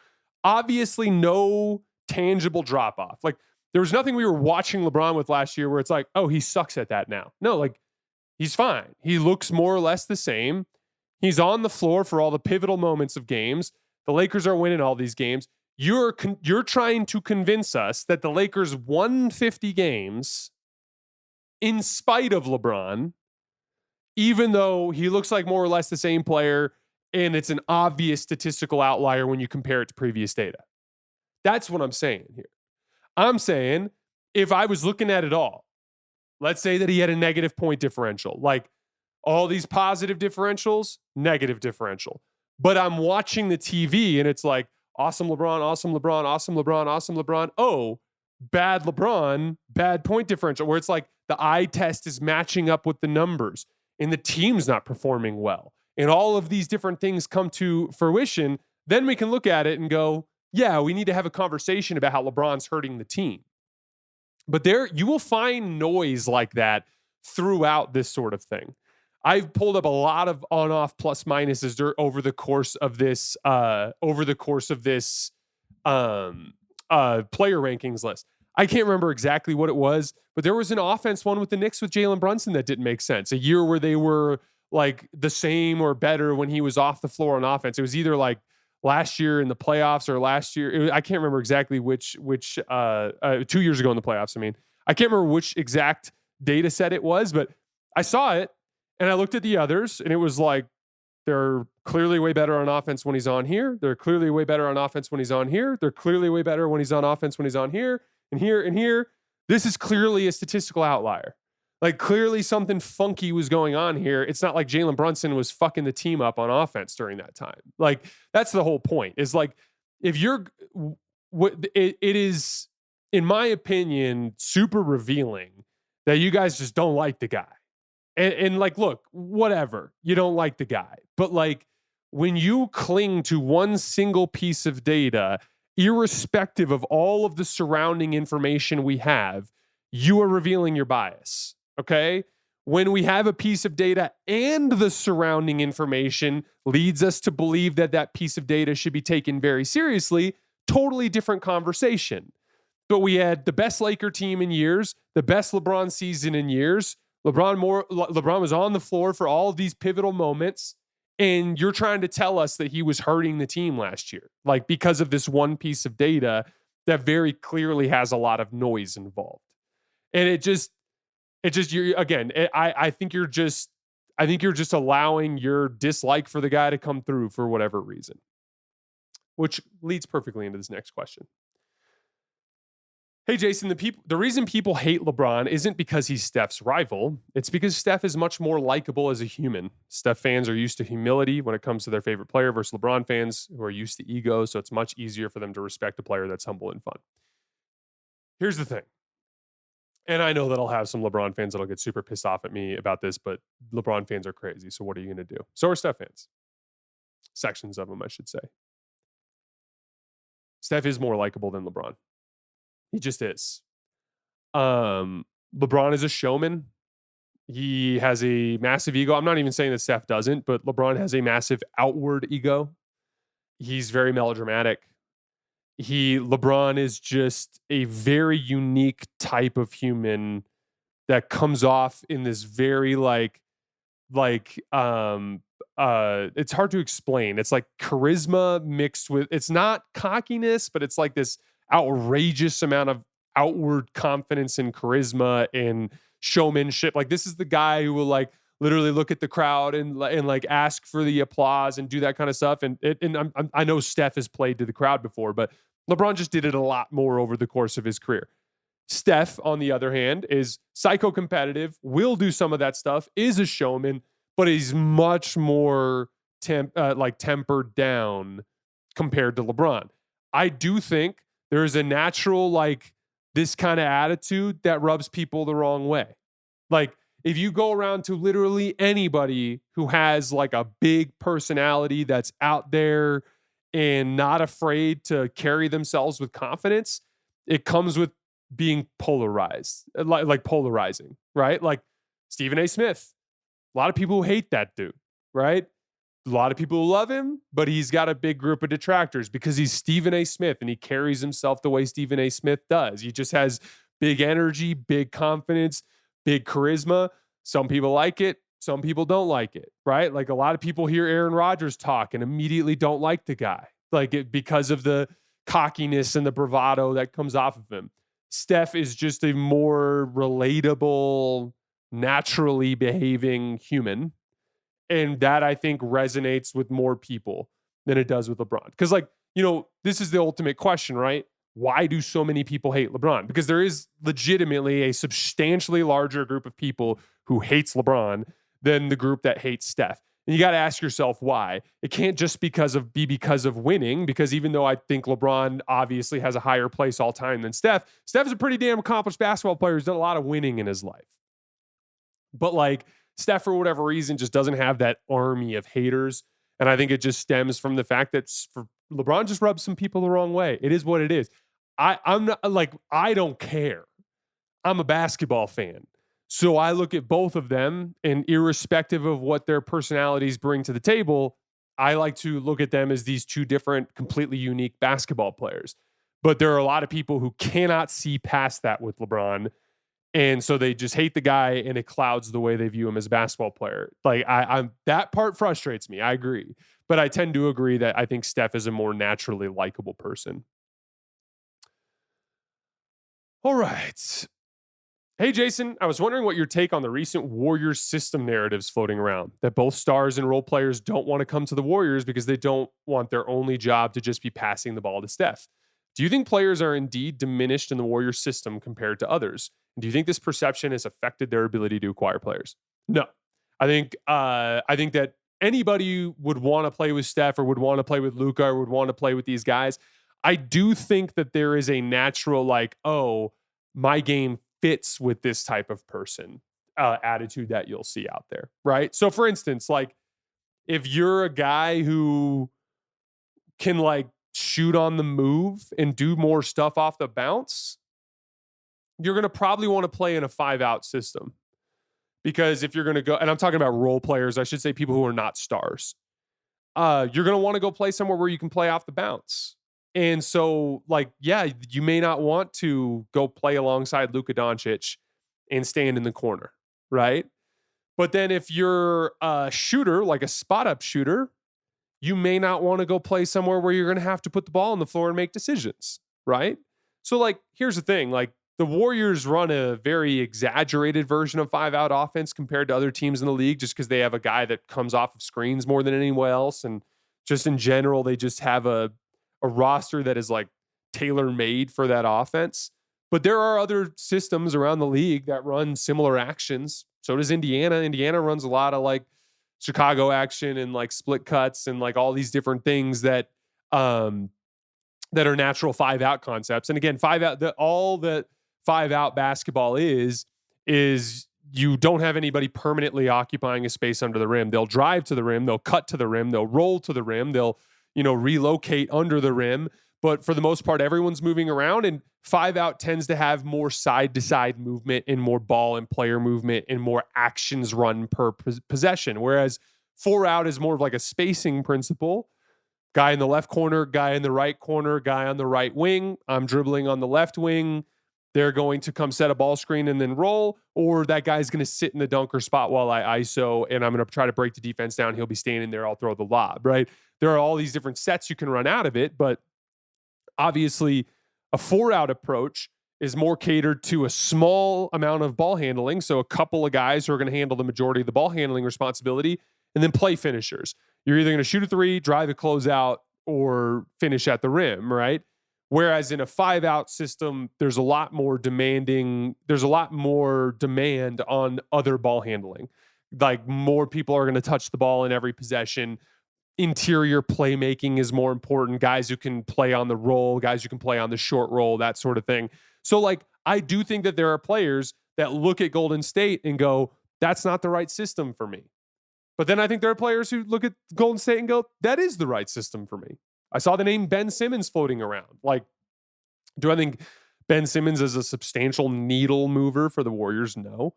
A: obviously no tangible drop-off. Like there was nothing we were watching LeBron with last year where it's like, oh, he sucks at that now. No, like he's fine. He looks more or less the same. He's on the floor for all the pivotal moments of games. The Lakers are winning all these games. You're trying to convince us that the Lakers won 50 games in spite of LeBron, even though he looks like more or less the same player, and it's an obvious statistical outlier when you compare it to previous data. That's what I'm saying here. I'm saying if I was looking at it all, let's say that he had a negative point differential, like all these positive differentials, negative differential. But I'm watching the TV and it's like, awesome LeBron, awesome LeBron, awesome LeBron, awesome LeBron. Oh, bad LeBron, bad point differential, where it's like the eye test is matching up with the numbers and the team's not performing well. And all of these different things come to fruition. Then we can look at it and go, yeah, we need to have a conversation about how LeBron's hurting the team. But there, you will find noise like that throughout this sort of thing. I've pulled up a lot of on-off plus minuses over the course of this player rankings list. I can't remember exactly what it was, but there was an offense one with the Knicks with Jalen Brunson that didn't make sense. A year where they were like the same or better when he was off the floor on offense. It was either like last year in the playoffs or last year. I can't remember exactly which 2 years ago in the playoffs. I mean, I can't remember which exact data set it was, but I saw it and I looked at the others and it was like, they're clearly way better on offense when he's on here. They're clearly way better on offense when he's on here. They're clearly way better when he's on offense when he's on here and here and here. This is clearly a statistical outlier. Like clearly something funky was going on here. It's not like Jalen Brunson was fucking the team up on offense during that time. Like that's the whole point is like, if you're, it is, in my opinion, super revealing that you guys just don't like the guy. And like, look, whatever, you don't like the guy, but like when you cling to one single piece of data, irrespective of all of the surrounding information we have, you are revealing your bias. Okay. When we have a piece of data and the surrounding information leads us to believe that that piece of data should be taken very seriously, totally different conversation. But we had the best Laker team in years, the best LeBron season in years. LeBron was on the floor for all of these pivotal moments, and you're trying to tell us that he was hurting the team last year, like because of this one piece of data that very clearly has a lot of noise involved. And I think you're just allowing your dislike for the guy to come through for whatever reason, which leads perfectly into this next question. Hey, Jason, the reason people hate LeBron isn't because he's Steph's rival. It's because Steph is much more likable as a human. Steph fans are used to humility when it comes to their favorite player versus LeBron fans who are used to ego, so it's much easier for them to respect a player that's humble and fun. Here's the thing. And I know that I'll have some LeBron fans that'll get super pissed off at me about this, but LeBron fans are crazy, so what are you going to do? So are Steph fans. Sections of them, I should say. Steph is more likable than LeBron. He just is. LeBron is a showman. He has a massive ego. I'm not even saying that Steph doesn't, but LeBron has a massive outward ego. He's very melodramatic. LeBron is just a very unique type of human that comes off in this very it's hard to explain. It's like charisma mixed with, it's not cockiness, but it's like this outrageous amount of outward confidence and charisma and showmanship. Like this is the guy who will like literally look at the crowd and like ask for the applause and do that kind of stuff. And I know Steph has played to the crowd before, but LeBron just did it a lot more over the course of his career. Steph, on the other hand, is psycho-competitive, will do some of that stuff, is a showman, but he's much more tempered down compared to LeBron. I do think there is a natural, like, this kind of attitude that rubs people the wrong way. Like, if you go around to literally anybody who has, like, a big personality that's out there and not afraid to carry themselves with confidence, it comes with being polarized, like polarizing, right? Like Stephen A. Smith. A lot of people who hate that dude, right? A lot of people who love him, but he's got a big group of detractors because he's Stephen A. Smith and he carries himself the way Stephen A. Smith does. He just has big energy, big confidence, big charisma. Some people like it. Some people don't like it, right? Like a lot of people hear Aaron Rodgers talk and immediately don't like the guy, because of the cockiness and the bravado that comes off of him. Steph is just a more relatable, naturally behaving human. And that, I think, resonates with more people than it does with LeBron. Because, this is the ultimate question, right? Why do so many people hate LeBron? Because there is legitimately a substantially larger group of people who hates LeBron than the group that hates Steph. And you got to ask yourself why. It can't just be because of winning, because even though I think LeBron obviously has a higher place all time than Steph is a pretty damn accomplished basketball player who's done a lot of winning in his life. But Steph, for whatever reason, just doesn't have that army of haters. And I think it just stems from the fact that LeBron just rubs some people the wrong way. It is what it is. I'm not like, I don't care. I'm a basketball fan. So I look at both of them, and irrespective of what their personalities bring to the table, I like to look at them as these two different, completely unique basketball players. But there are a lot of people who cannot see past that with LeBron. And so they just hate the guy, and it clouds the way they view him as a basketball player. Like I'm that part frustrates me. I agree. But I tend to agree that I think Steph is a more naturally likable person. All right. Hey, Jason, I was wondering what your take on the recent Warriors system narratives floating around, that both stars and role players don't want to come to the Warriors because they don't want their only job to just be passing the ball to Steph. Do you think players are indeed diminished in the Warriors system compared to others? And do you think this perception has affected their ability to acquire players? No. I think that anybody would want to play with Steph, or would want to play with Luka, or would want to play with these guys. I do think that there is a natural, like, oh, my game fits with this type of person attitude that you'll see out there, right? So for instance, like, if you're a guy who can like shoot on the move and do more stuff off the bounce, you're going to probably want to play in a 5-out system. Because if you're going to go, and I'm talking about role players, I should say people who are not stars, you're going to want to go play somewhere where you can play off the bounce. And so, like, yeah, you may not want to go play alongside Luka Doncic and stand in the corner, right? But then if you're a shooter, like a spot-up shooter, you may not want to go play somewhere where you're going to have to put the ball on the floor and make decisions, right? So, like, here's the thing. Like, the Warriors run a very exaggerated version of 5-out offense compared to other teams in the league, just because they have a guy that comes off of screens more than anyone else. And just in general, they just have a roster that is like tailor-made for that offense. But there are other systems around the league that run similar actions. So does Indiana. Indiana runs a lot of like Chicago action and like split cuts and like all these different things that that are natural 5-out concepts. And again, 5-out, all that 5-out basketball is you don't have anybody permanently occupying a space under the rim. They'll drive to the rim, they'll cut to the rim, they'll roll to the rim, they'll relocate under the rim. But for the most part, everyone's moving around, and 5-out tends to have more side-to-side movement and more ball and player movement and more actions run per possession. Whereas 4-out is more of like a spacing principle. Guy in the left corner, guy in the right corner, guy on the right wing. I'm dribbling on the left wing. They're going to come set a ball screen and then roll, or that guy's going to sit in the dunker spot while I ISO, and I'm going to try to break the defense down. He'll be standing there. I'll throw the lob, right? There are all these different sets you can run out of it, but obviously a 4-out approach is more catered to a small amount of ball handling. So a couple of guys who are going to handle the majority of the ball handling responsibility, and then play finishers. You're either going to shoot a 3, drive a closeout, or finish at the rim, right? Whereas in a 5-out system, there's a lot more demand on other ball handling. Like, more people are going to touch the ball in every possession. Interior playmaking is more important. Guys who can play on the roll, guys who can play on the short roll, that sort of thing. So, like, I do think that there are players that look at Golden State and go, that's not the right system for me. But then I think there are players who look at Golden State and go, that is the right system for me. I saw the name Ben Simmons floating around. Like, do I think Ben Simmons is a substantial needle mover for the Warriors? No.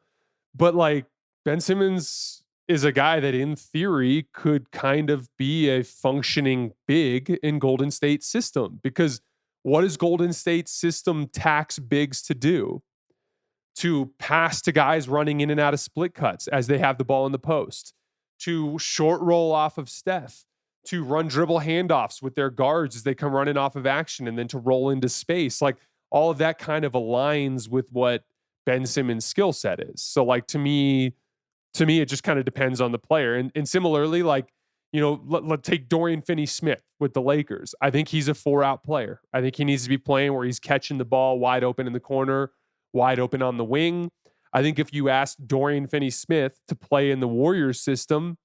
A: But like, Ben Simmons is a guy that in theory could kind of be a functioning big in Golden State's system, because what does Golden State's system tax bigs to do? To pass to guys running in and out of split cuts as they have the ball in the post, to short roll off of Steph, to run dribble handoffs with their guards as they come running off of action, and then to roll into space. Like, all of that kind of aligns with what Ben Simmons' skill set is. So like, to me, it just kind of depends on the player. And similarly, like, let's take Dorian Finney-Smith with the Lakers. I think he's a 4-out player. I think he needs to be playing where he's catching the ball wide open in the corner, wide open on the wing. I think if you asked Dorian Finney-Smith to play in the Warriors system,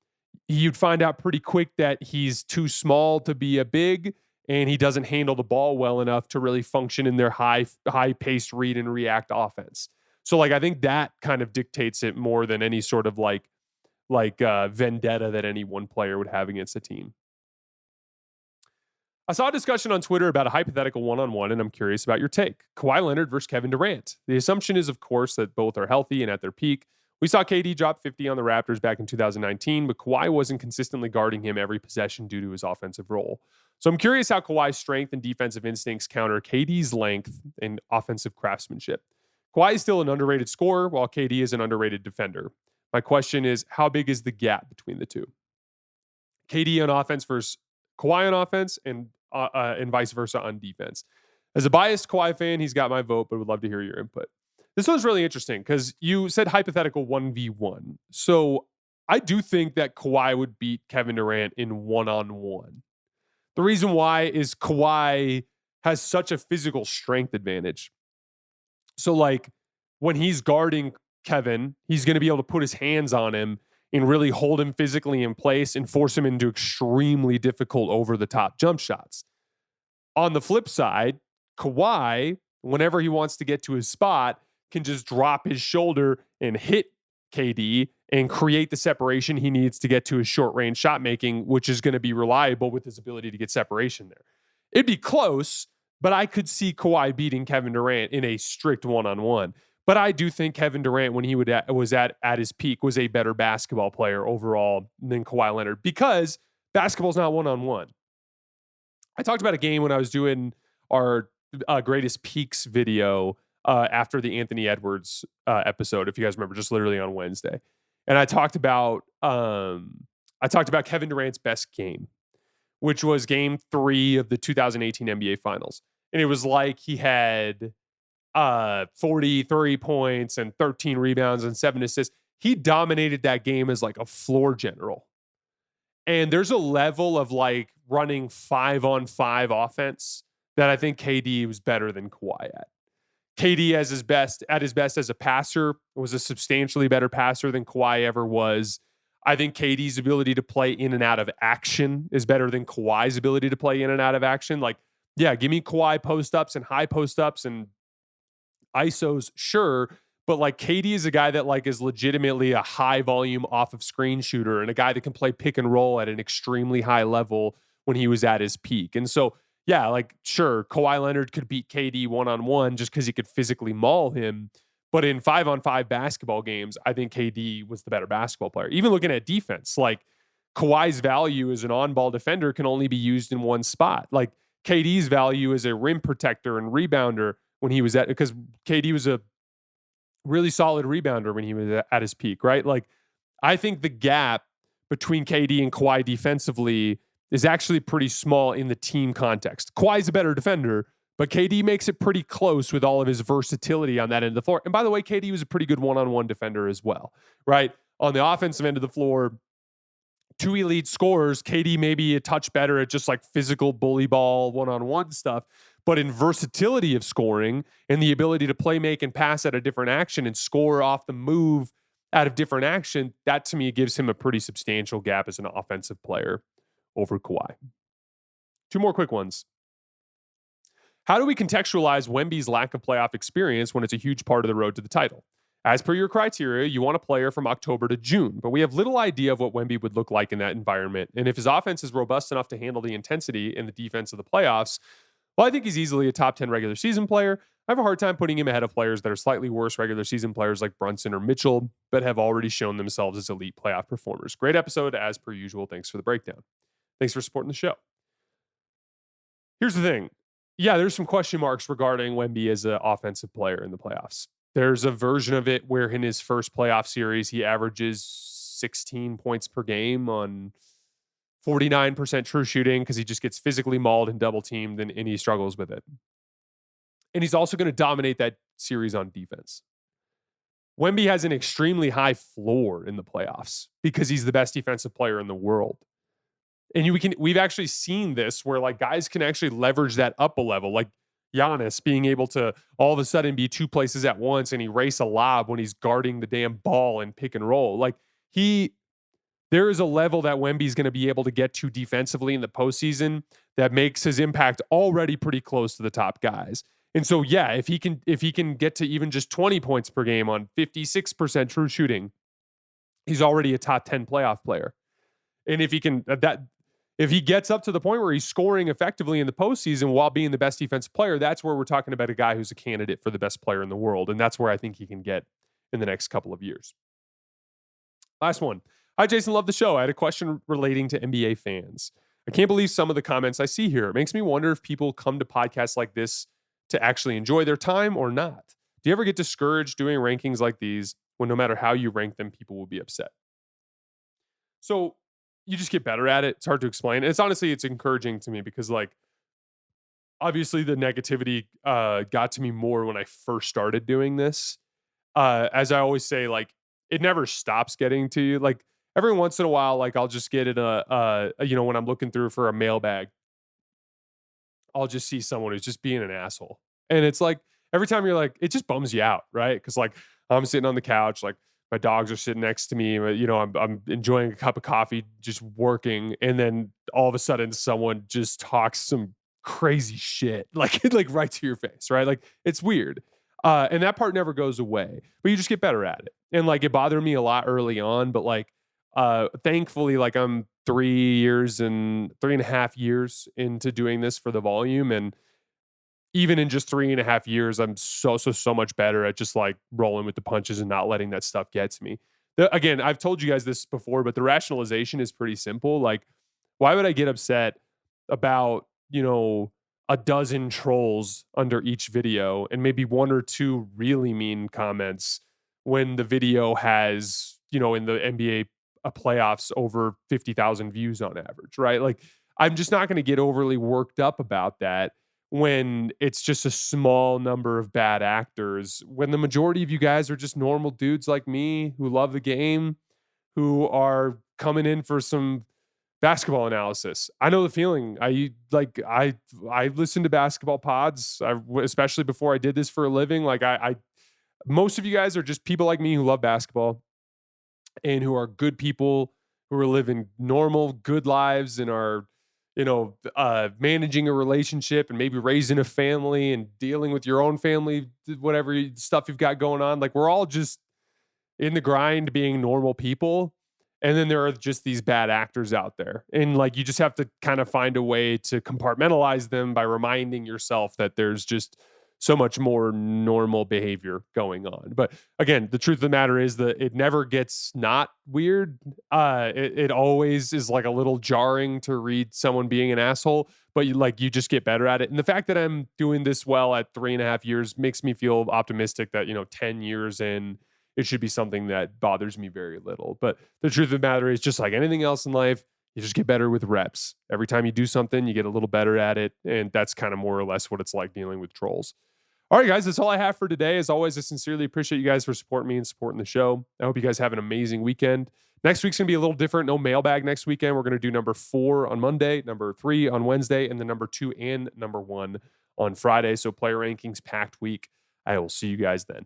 A: you'd find out pretty quick that he's too small to be a big, and he doesn't handle the ball well enough to really function in their high-paced read and react offense. So like, I think that kind of dictates it more than any sort of like vendetta that any one player would have against a team. I saw a discussion on Twitter about a hypothetical one-on-one, and I'm curious about your take. Kawhi Leonard versus Kevin Durant. The assumption is, of course, that both are healthy and at their peak. We saw KD drop 50 on the Raptors back in 2019, but Kawhi wasn't consistently guarding him every possession due to his offensive role. So I'm curious how Kawhi's strength and defensive instincts counter KD's length and offensive craftsmanship. Kawhi is still an underrated scorer, while KD is an underrated defender. My question is, how big is the gap between the two? KD on offense versus Kawhi on offense, and vice versa on defense. As a biased Kawhi fan, he's got my vote, but would love to hear your input. This one's really interesting because you said hypothetical 1v1. So I do think that Kawhi would beat Kevin Durant in one-on-one. The reason why is Kawhi has such a physical strength advantage. So like when he's guarding Kevin, he's going to be able to put his hands on him and really hold him physically in place and force him into extremely difficult over-the-top jump shots. On the flip side, Kawhi, whenever he wants to get to his spot, can just drop his shoulder and hit KD and create the separation he needs to get to his short-range shot making, which is going to be reliable with his ability to get separation there. It'd be close, but I could see Kawhi beating Kevin Durant in a strict one-on-one. But I do think Kevin Durant, when he was at his peak, was a better basketball player overall than Kawhi Leonard because basketball's not one-on-one. I talked about a game when I was doing our greatest peaks video after the Anthony Edwards episode, if you guys remember, just literally on Wednesday. And I talked about Kevin Durant's best game, which was game 3 of the 2018 NBA Finals. And it was like he had 43 points and 13 rebounds and 7 assists. He dominated that game as like a floor general. And there's a level of like running 5-on-5 offense that I think KD was better than Kawhi at. KD at his best as a passer was a substantially better passer than Kawhi ever was. I think KD's ability to play in and out of action is better than Kawhi's ability to play in and out of action. Like, yeah, give me Kawhi post-ups and high post-ups and ISOs, sure, but like KD is a guy that like is legitimately a high volume off of screen shooter and a guy that can play pick and roll at an extremely high level when he was at his peak. And so, yeah, like sure, Kawhi Leonard could beat KD one-on-one just because he could physically maul him. But in 5-on-5 basketball games, I think KD was the better basketball player. Even looking at defense, like Kawhi's value as an on-ball defender can only be used in one spot. Like KD's value as a rim protector and rebounder when he was because KD was a really solid rebounder when he was at his peak, right? Like, I think the gap between KD and Kawhi defensively is actually pretty small in the team context. Kawhi's a better defender, but KD makes it pretty close with all of his versatility on that end of the floor. And by the way, KD was a pretty good one-on-one defender as well, right? On the offensive end of the floor, 2 elite scorers, KD maybe a touch better at just like physical bully ball one-on-one stuff. But in versatility of scoring and the ability to play, make, and pass at a different action and score off the move out of different action, that to me gives him a pretty substantial gap as an offensive player over Kawhi. 2 more quick ones. How do we contextualize Wemby's lack of playoff experience when it's a huge part of the road to the title? As per your criteria, you want a player from October to June, but we have little idea of what Wemby would look like in that environment. And if his offense is robust enough to handle the intensity and the defense of the playoffs, well, I think he's easily a top 10 regular season player. I have a hard time putting him ahead of players that are slightly worse regular season players like Brunson or Mitchell, but have already shown themselves as elite playoff performers. Great episode, as per usual. Thanks for the breakdown. Thanks for supporting the show. Here's the thing. Yeah, there's some question marks regarding Wemby as an offensive player in the playoffs. There's a version of it where in his first playoff series, he averages 16 points per game on 49% true shooting because he just gets physically mauled and double teamed and he struggles with it. And he's also going to dominate that series on defense. Wemby has an extremely high floor in the playoffs because he's the best defensive player in the world. And we've actually seen this where like guys can actually leverage that up a level, like Giannis being able to all of a sudden be 2 places at once and erase a lob when he's guarding the damn ball and pick and roll. Like there is a level that Wemby's going to be able to get to defensively in the postseason that makes his impact already pretty close to the top guys. And so, yeah, if he can get to even just 20 points per game on 56% true shooting, he's already a top 10 playoff player. And if he can if he gets up to the point where he's scoring effectively in the postseason while being the best defensive player, that's where we're talking about a guy who's a candidate for the best player in the world. And that's where I think he can get in the next couple of years. Last one. Hi, Jason. Love the show. I had a question relating to NBA fans. I can't believe some of the comments I see here. It makes me wonder if people come to podcasts like this to actually enjoy their time or not. Do you ever get discouraged doing rankings like these when no matter how you rank them, people will be upset? So you just get better at it. It's hard to explain. It's honestly, it's encouraging to me because like, obviously the negativity got to me more when I first started doing this. As I always say, like it never stops getting to you. Like every once in a while, like I'll just get in when I'm looking through for a mailbag, I'll just see someone who's just being an asshole. And it's like every time you're like, it just bums you out, right? Because like I'm sitting on the couch, like my dogs are sitting next to me, I'm enjoying a cup of coffee, just working, and then all of a sudden someone just talks some crazy shit, like right to your face, right? Like it's weird. And that part never goes away, but you just get better at it. And like it bothered me a lot early on, but like thankfully, like I'm 3.5 years into doing this for the volume. And even in just 3.5 years, I'm so much better at just like rolling with the punches and not letting that stuff get to me. Again, I've told you guys this before, but the rationalization is pretty simple. Like, why would I get upset about, a dozen trolls under each video and maybe one or two really mean comments when the video has, in the NBA playoffs over 50,000 views on average, right? Like, I'm just not going to get overly worked up about that when it's just a small number of bad actors, when the majority of you guys are just normal dudes like me who love the game, who are coming in for some basketball analysis. I know the feeling. I listen to basketball pods, especially before I did this for a living. Like I most of you guys are just people like me who love basketball and who are good people who are living normal, good lives and are, managing a relationship and maybe raising a family and dealing with your own family, whatever stuff you've got going on. Like we're all just in the grind being normal people. And then there are just these bad actors out there. And like you just have to kind of find a way to compartmentalize them by reminding yourself that there's just so much more normal behavior going on. But again, the truth of the matter is that it never gets not weird. It always is like a little jarring to read someone being an asshole, but you just get better at it. And the fact that I'm doing this well at 3.5 years makes me feel optimistic that, 10 years in, it should be something that bothers me very little. But the truth of the matter is, just like anything else in life, you just get better with reps. Every time you do something, you get a little better at it. And that's kind of more or less what it's like dealing with trolls. All right, guys, that's all I have for today. As always, I sincerely appreciate you guys for supporting me and supporting the show. I hope you guys have an amazing weekend. Next week's going to be a little different. No mailbag next weekend. We're going to do number 4 on Monday, number 3 on Wednesday, and then number 2 and number 1 on Friday. So player rankings, packed week. I will see you guys then.